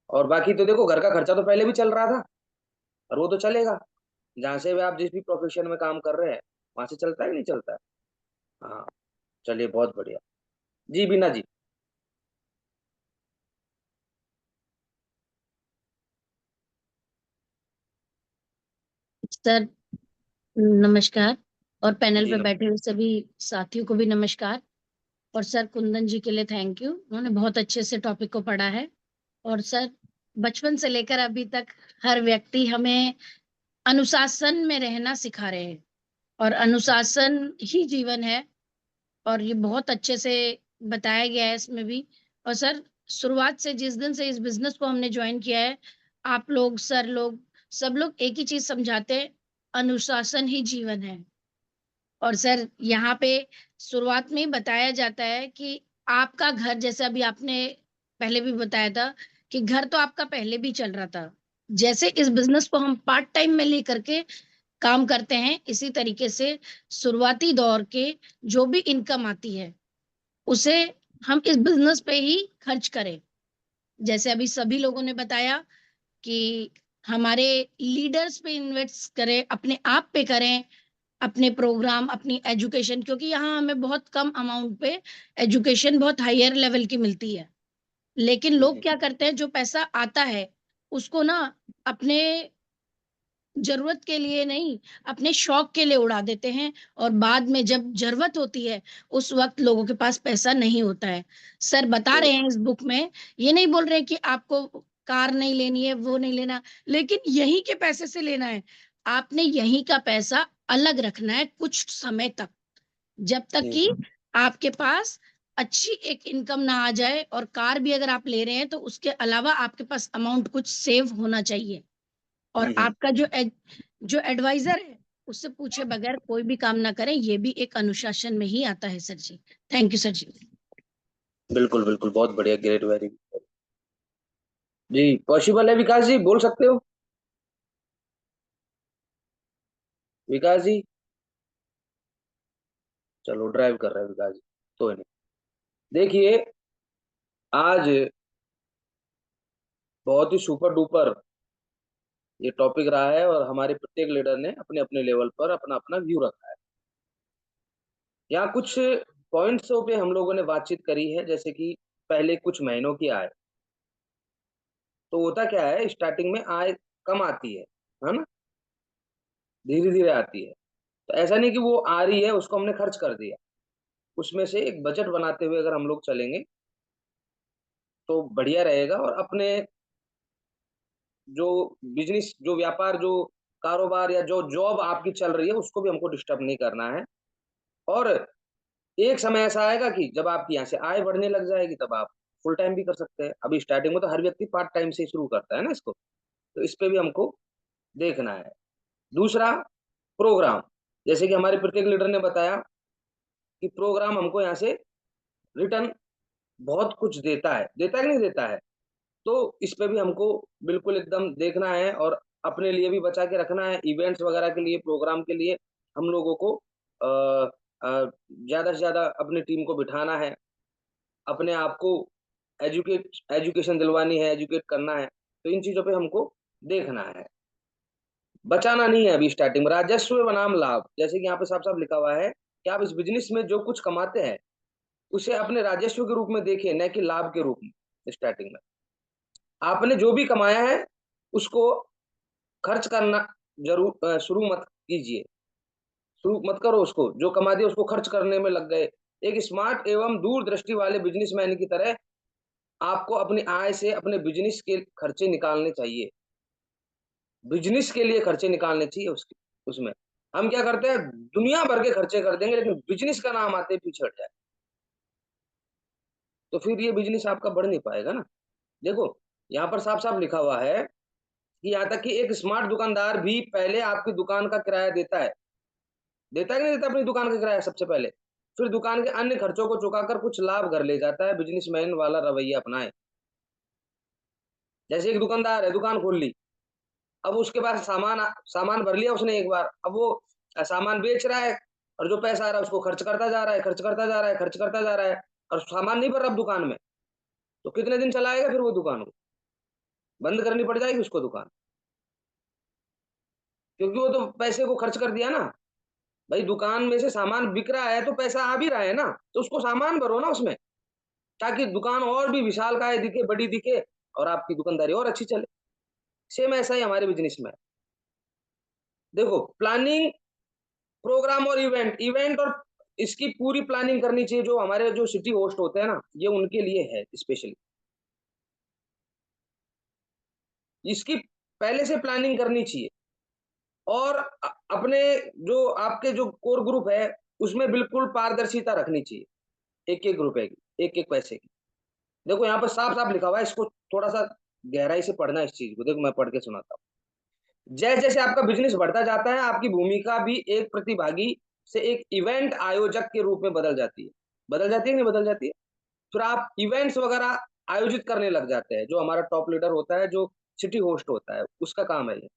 और बाकी तो देखो, घर का खर्चा तो पहले भी चल रहा था, और वो तो चलेगा। जहां से भी आप जिस भी प्रोफेशन में काम कर रहे हैं, वहां से चलता है कि नहीं चलता है? हाँ, चलिए, बहुत बढ़िया। जी बीना जी। सर नमस्कार, और पैनल जी पे नमस्कार। बैठे हुए सभी साथियों को भी नमस्कार। और सर कुंदन जी के लिए थैंक यू, उन्होंने बहुत अच्छे से टॉपिक को पढ़ा है। और सर बचपन से लेकर अभी तक हर व्यक्ति हमें अनुशासन में रहना सिखा रहे हैं, और अनुशासन ही जीवन है। और ये बहुत अच्छे से बताया गया है इसमें भी। और सर शुरुआत से, जिस दिन से इस बिजनेस को हमने ज्वाइन किया है, आप लोग, सर लोग, सब लोग एक ही चीज समझाते हैं, अनुशासन ही जीवन है। और सर यहाँ पे शुरुआत में ही बताया जाता है कि आपका घर, जैसे अभी आपने पहले भी बताया था कि घर तो आपका पहले भी चल रहा था, जैसे इस बिजनेस को हम पार्ट टाइम में लेकर के काम करते हैं, इसी तरीके से शुरुआती दौर के जो भी इनकम आती है उसे हम इस बिजनेस पे ही खर्च करें। जैसे अभी सभी लोगों ने बताया कि हमारे लीडर्स पे इन्वेस्ट करें, अपने आप पे करें, अपने प्रोग्राम, अपनी एजुकेशन, क्योंकि यहाँ हमें बहुत कम अमाउंट पे एजुकेशन बहुत हायर लेवल की मिलती है। लेकिन लोग क्या करते हैं, जो पैसा आता है उसको ना अपने जरूरत के लिए नहीं, अपने शौक के लिए उड़ा देते हैं, और बाद में जब जरूरत होती है उस वक्त लोगों के पास पैसा नहीं होता है। सर बता रहे हैं इस बुक में, ये नहीं बोल रहे कि आपको कार नहीं लेनी है, वो नहीं लेना, लेकिन यहीं के पैसे से लेना है। आपने यहीं का पैसा अलग रखना है कुछ समय तक, जब तक कि आपके पास अच्छी एक इनकम ना आ जाए। और कार भी अगर आप ले रहे हैं तो उसके अलावा आपके पास अमाउंट कुछ सेव होना चाहिए। और आपका जो एडवाइजर है उससे पूछे बगैर कोई भी काम ना करें, ये भी एक अनुशासन में ही आता है सर जी। थैंक यू सर जी। बिल्कुल बिल्कुल, बहुत बढ़िया, ग्रेट, वेरी गुड जी। पॉसिबल है विकास जी, बोल सकते हो विकास जी? चलो, ड्राइव कर रहे हैं विकास जी तो नहीं। देखिए, आज बहुत ही सुपर डुपर ये टॉपिक रहा है, और हमारे प्रत्येक लीडर ने अपने अपने लेवल पर अपना अपना व्यू रखा है। यहाँ कुछ पॉइंट्सों पे हम लोगों ने बातचीत करी है, जैसे कि पहले कुछ महीनों की आय। तो होता क्या है, स्टार्टिंग में आय कम आती है ना, धीरे धीरे आती है। तो ऐसा नहीं कि वो आ रही है उसको हमने खर्च कर दिया। उसमें से एक बजट बनाते हुए अगर हम लोग चलेंगे तो बढ़िया रहेगा। और अपने जो बिजनेस, जो व्यापार, जो कारोबार या जो जॉब आपकी चल रही है उसको भी हमको डिस्टर्ब नहीं करना है। और एक समय ऐसा आएगा कि जब आपकी यहाँ से आय बढ़ने लग जाएगी तब आप फुल टाइम भी कर सकते हैं। अभी स्टार्टिंग में तो हर व्यक्ति पार्ट टाइम से शुरू करता है ना इसको, तो इस पे भी हमको देखना है। दूसरा, प्रोग्राम, जैसे कि हमारे प्रत्येक लीडर ने बताया कि प्रोग्राम हमको यहाँ से रिटर्न बहुत कुछ देता है कि नहीं देता है। तो इस पे भी हमको बिल्कुल एकदम देखना है, और अपने लिए भी बचा के रखना है। इवेंट्स वगैरह के लिए, प्रोग्राम के लिए हम लोगों को ज्यादा से ज्यादा अपनी टीम को बिठाना है, अपने आप को एजुकेशन दिलवानी है, एजुकेट करना है। तो इन चीजों पे हमको देखना है, बचाना नहीं है। अभी स्टार्टिंग में राजस्व बनाम लाभ, जैसे कि यहाँ पे साफ साफ लिखा हुआ है कि आप इस बिजनेस में जो कुछ कमाते हैं उसे अपने राजस्व के रूप में देखिए, न कि लाभ के रूप में। स्टार्टिंग में आपने जो भी कमाया है उसको खर्च करना जरूर शुरू मत कीजिए, शुरू मत करो। उसको जो कमा दिया उसको खर्च करने में लग गए। एक स्मार्ट एवं दूरदृष्टि वाले बिजनेसमैन की तरह आपको अपनी आय से अपने बिजनेस के खर्चे निकालने चाहिए, बिजनेस के लिए खर्चे निकालने चाहिए। उसके उसमें हम क्या करते हैं, दुनिया भर के खर्चे कर देंगे, लेकिन बिजनेस का नाम आते ही पीछे हट जाए, तो फिर ये बिजनेस आपका बढ़ नहीं पाएगा ना। देखो, यहाँ पर साफ साफ लिखा हुआ है कि यहाँ तक कि एक स्मार्ट दुकानदार भी पहले आपकी दुकान का किराया देता है कि नहीं देता, अपनी दुकान का किराया सबसे पहले, फिर दुकान के अन्य खर्चों को चुकाकर कुछ लाभ घर ले जाता है। बिजनेसमैन वाला रवैया अपनाए। जैसे एक दुकानदार है, दुकान खोल ली, अब उसके पास सामान सामान भर लिया उसने एक बार, अब वो सामान बेच रहा है, और जो पैसा आ रहा है उसको खर्च करता जा रहा है, खर्च करता जा रहा है, खर्च करता जा रहा है, और सामान नहीं भर रहा अब दुकान में। तो कितने दिन चलाएगा फिर वो दुकान को? बंद करनी पड़ जाएगी उसको दुकान, क्योंकि वो तो पैसे को खर्च कर दिया ना। भाई, दुकान में से सामान बिक रहा है तो पैसा आ भी रहा है ना, तो उसको सामान भरो ना उसमें, ताकि दुकान और भी विशालकाय दिखे, बड़ी दिखे, और आपकी दुकानदारी और अच्छी चले। सेम ऐसा ही हमारे बिजनेस में है। देखो, प्लानिंग, प्रोग्राम और इवेंट और इसकी पूरी प्लानिंग करनी चाहिए। जो हमारे जो सिटी होस्ट होते हैं ना, ये उनके लिए है स्पेशली। इसकी पहले से प्लानिंग करनी चाहिए, और अपने जो आपके जो कोर ग्रुप है उसमें बिल्कुल पारदर्शिता रखनी चाहिए, एक एक रुपए की, एक एक पैसे की। देखो, यहाँ पर साफ साफ लिखा हुआ है, इसको थोड़ा सा गहराई से पढ़ना इस चीज को। देखो, मैं पढ़ के सुनाता हूँ। जैसे जैसे आपका बिजनेस बढ़ता जाता है, आपकी भूमिका भी एक प्रतिभागी से एक इवेंट आयोजक के रूप में बदल जाती है। बदल जाती है, नहीं बदल जाती है? फिर आप इवेंट्स वगैरह आयोजित करने लग जाते हैं। जो हमारा टॉप लीडर होता है, जो सिटी होस्ट होता है, उसका काम है ये।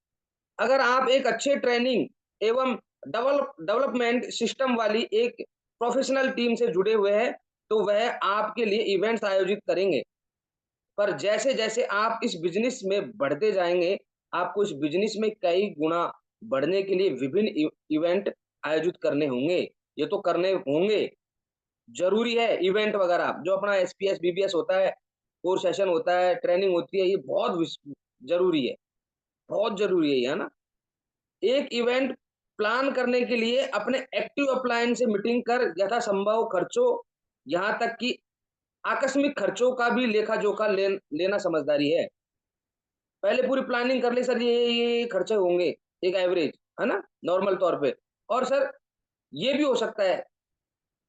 अगर आप एक अच्छे ट्रेनिंग एवं डेवलपमेंट सिस्टम वाली एक प्रोफेशनल टीम से जुड़े हुए हैं तो वह आपके लिए इवेंट्स आयोजित करेंगे। पर जैसे जैसे आप इस बिजनेस में बढ़ते जाएंगे, आपको इस बिजनेस में कई गुना बढ़ने के लिए विभिन्न इवेंट आयोजित करने होंगे। ये तो करने होंगे, जरूरी है। इवेंट वगैरह जो अपना एसपीएस बीबीएस होता है, कोर्स सेशन होता है, ट्रेनिंग होती है, ये बहुत जरूरी है, बहुत जरूरी है ये, है ना। एक इवेंट प्लान करने के लिए अपने एक्टिव अपलायन से मीटिंग कर यथासंभव खर्चों, यहाँ तक कि आकस्मिक खर्चों का भी लेखा जोखा लेना समझदारी है। पहले पूरी प्लानिंग कर ले सर, ये खर्चे होंगे, एक एवरेज, है ना, नॉर्मल तौर पे। और सर ये भी हो सकता है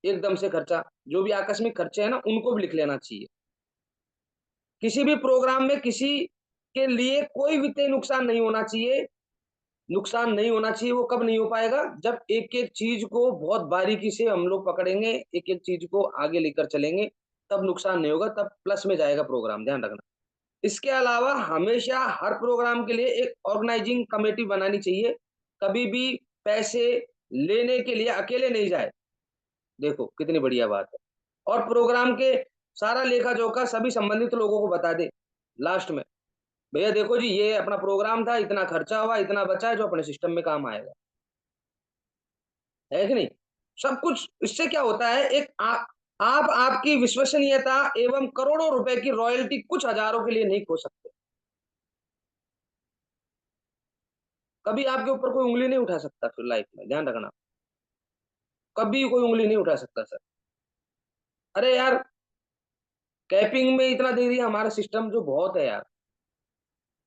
एकदम से खर्चा, जो भी आकस्मिक खर्चे हैं ना, उनको भी लिख लेना चाहिए। किसी भी प्रोग्राम में किसी के लिए कोई वित्तीय नुकसान नहीं होना चाहिए। नुकसान नहीं होना चाहिए, वो कब नहीं हो पाएगा, जब एक एक चीज को बहुत बारीकी से हम लोग पकड़ेंगे, एक एक चीज को आगे लेकर चलेंगे, तब नुकसान नहीं होगा, तब प्लस में जाएगा प्रोग्राम, ध्यान रखना। इसके अलावा हमेशा हर प्रोग्राम के लिए एक ऑर्गेनाइजिंग कमेटी बनानी चाहिए। कभी भी पैसे लेने के लिए अकेले नहीं जाए। देखो कितनी बढ़िया बात है। और प्रोग्राम के सारा लेखा जोखा सभी संबंधित लोगों को बता दे लास्ट में, भैया देखो जी ये अपना प्रोग्राम था, इतना खर्चा हुआ, इतना बचा है, जो अपने सिस्टम में काम आएगा, है कि नहीं। सब कुछ इससे क्या होता है, एक आप आपकी विश्वसनीयता एवं करोड़ों रुपए की रॉयल्टी कुछ हजारों के लिए नहीं खो सकते। कभी आपके ऊपर कोई उंगली नहीं उठा सकता फिर लाइफ में, ध्यान रखना, कभी कोई उंगली नहीं उठा सकता सर। अरे यार कैपिंग में इतना दे दिया हमारा सिस्टम, जो बहुत है यार,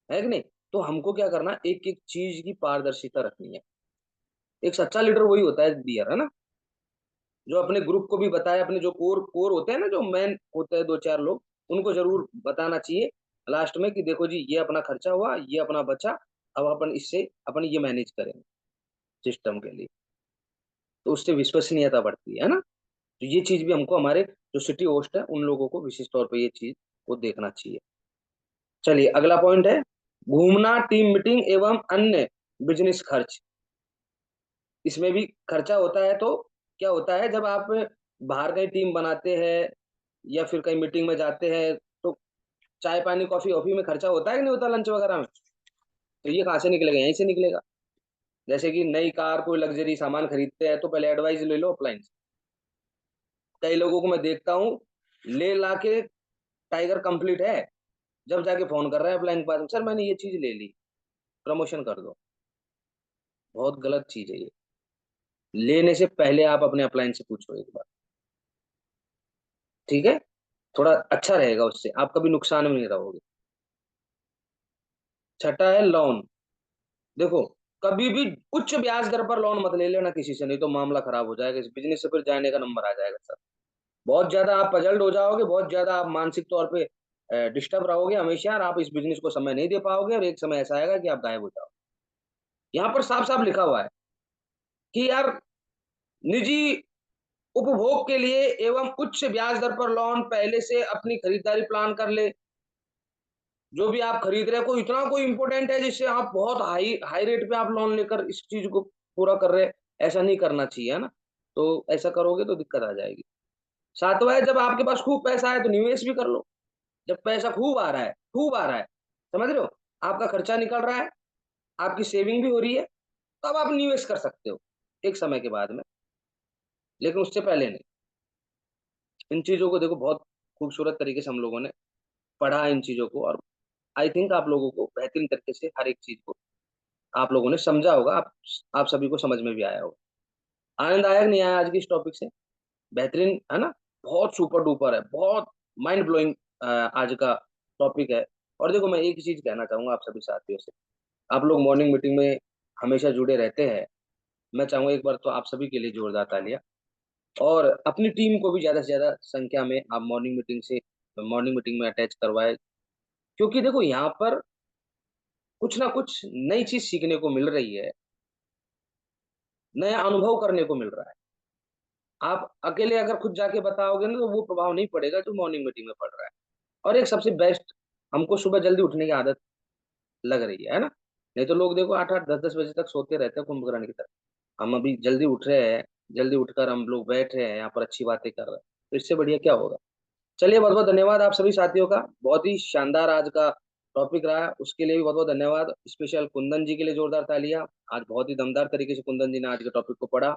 है कि नहीं। तो हमको क्या करना, एक एक चीज की पारदर्शिता रखनी है। एक सच्चा लीडर वही होता है डियर, है ना, जो अपने ग्रुप को भी बताए, अपने जो कोर कोर होते हैं ना, जो मैन होते हैं दो चार लोग, उनको जरूर बताना चाहिए लास्ट में कि देखो जी ये अपना खर्चा हुआ, ये अपना बचा, अब अपन इससे अपन ये मैनेज करेंगे सिस्टम के लिए। तो उससे विश्वसनीयता बढ़ती है ना। तो ये चीज भी हमको हमारे जो सिटी होस्ट है उन लोगों को विशेष तौर पर ये चीज को देखना चाहिए। चलिए अगला पॉइंट है घूमना, टीम मीटिंग एवं अन्य बिजनेस खर्च। इसमें भी खर्चा होता है। तो क्या होता है, जब आप बाहर कहीं टीम बनाते हैं या फिर कहीं मीटिंग में जाते हैं, तो चाय पानी कॉफी ऑफी में खर्चा होता है कि नहीं होता, लंच वगैरह में। तो ये कहाँ से निकलेगा, यहीं से निकलेगा। जैसे कि नई कार, कोई लग्जरी सामान खरीदते हैं, तो पहले एडवाइस ले लो अपलाइन से। कई लोगों को मैं देखता हूँ ले ला के टाइगर कंप्लीट है, जब जाके फोन कर रहा है अपलाइन के पास, सर मैंने ये चीज ले ली, प्रमोशन कर दो। बहुत गलत चीज है ये। लेने से पहले आप अपने अपलाइन से पूछो एक बार, ठीक है, थोड़ा अच्छा रहेगा, उससे आप कभी नुकसान में नहीं रहोगे। छठा है लोन। देखो कभी भी उच्च ब्याज दर पर लोन मत ले लेना किसी से, नहीं तो मामला खराब हो जाएगा, इस बिजनेस से फिर जाने का नंबर आ जाएगा सर। बहुत ज्यादा आप पजल्ड हो जाओगे, बहुत ज्यादा आप मानसिक तौर पे डिस्टर्ब रहोगे हमेशा, और आप इस बिजनेस को समय नहीं दे पाओगे, और एक समय ऐसा आएगा कि आप गायब हो जाओगे। यहाँ पर साफ साफ लिखा हुआ है कि यार निजी उपभोग के लिए एवं उच्च ब्याज दर पर लोन पहले से अपनी खरीदारी प्लान कर ले। जो भी आप खरीद रहे हैं, कोई इतना कोई इंपॉर्टेंट है जिससे आप बहुत हाई हाई रेट पे आप लोन लेकर इस चीज को पूरा कर रहे हैं, ऐसा नहीं करना चाहिए, है ना। तो ऐसा करोगे तो दिक्कत आ जाएगी। सातवां है जब आपके पास खूब पैसा है तो निवेश भी कर लो। जब पैसा खूब आ रहा है, खूब आ रहा है, समझ रहे हो, आपका खर्चा निकल रहा है, आपकी सेविंग भी हो रही है, तब आप निवेश कर सकते हो एक समय के बाद में, लेकिन उससे पहले नहीं। इन चीजों को देखो बहुत खूबसूरत तरीके से हम लोगों ने पढ़ा इन चीजों को, और आई थिंक आप लोगों को बेहतरीन तरीके से हर एक चीज को आप लोगों ने समझा होगा, आप सभी को समझ में भी आया होगा। आनंद आया कि नहीं आया आज की इस टॉपिक से, बेहतरीन है ना, बहुत सुपर डुपर है, बहुत माइंड ब्लोइंग आज का टॉपिक है। और देखो मैं एक ही चीज कहना चाहूंगा आप सभी साथियों से, आप लोग मॉर्निंग मीटिंग में हमेशा जुड़े रहते हैं, मैं चाहूंगा एक बार तो आप सभी के लिए जोरदार तालियां, और अपनी टीम को भी ज्यादा से ज्यादा संख्या में आप मॉर्निंग मीटिंग में अटैच करवाए, क्योंकि देखो यहाँ पर कुछ ना कुछ नई चीज सीखने को मिल रही है, नया अनुभव करने को मिल रहा है। आप अकेले अगर खुद जाके बताओगे ना, तो वो प्रभाव नहीं पड़ेगा जो मॉर्निंग मीटिंग में पड़ रहा है। और एक सबसे बेस्ट, हमको सुबह जल्दी उठने की आदत लग रही है ना। नहीं तो लोग देखो 8-8 10-10 बजे तक सोते रहते हैं कुंभकर्ण की तरह। हम अभी जल्दी उठ रहे हैं, जल्दी उठकर हम लोग बैठ रहे हैं यहाँ पर, अच्छी बातें कर रहे हैं। तो इससे बढ़िया क्या होगा। चलिए, बहुत बहुत धन्यवाद आप सभी साथियों का, बहुत ही शानदार आज का टॉपिक रहा, उसके लिए भी बहुत बहुत धन्यवाद। स्पेशल कुंदन जी के लिए जोरदार तालियां, आज बहुत ही दमदार तरीके से कुंदन जी ने आज के टॉपिक को पढ़ा।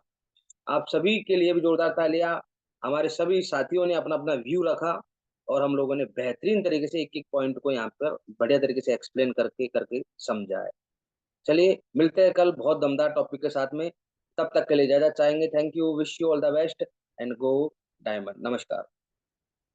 आप सभी के लिए भी जोरदार तालियां। हमारे सभी साथियों ने अपना अपना व्यू रखा और हम लोगों ने बेहतरीन तरीके से एक एक पॉइंट को यहाँ पर बढ़िया तरीके से एक्सप्लेन करके करके समझा है। चलिए, मिलते हैं कल बहुत दमदार टॉपिक के साथ में, तब तक के लिए इजाजत चाहेंगे। Thank you, wish you all the best and go diamond. नमस्कार।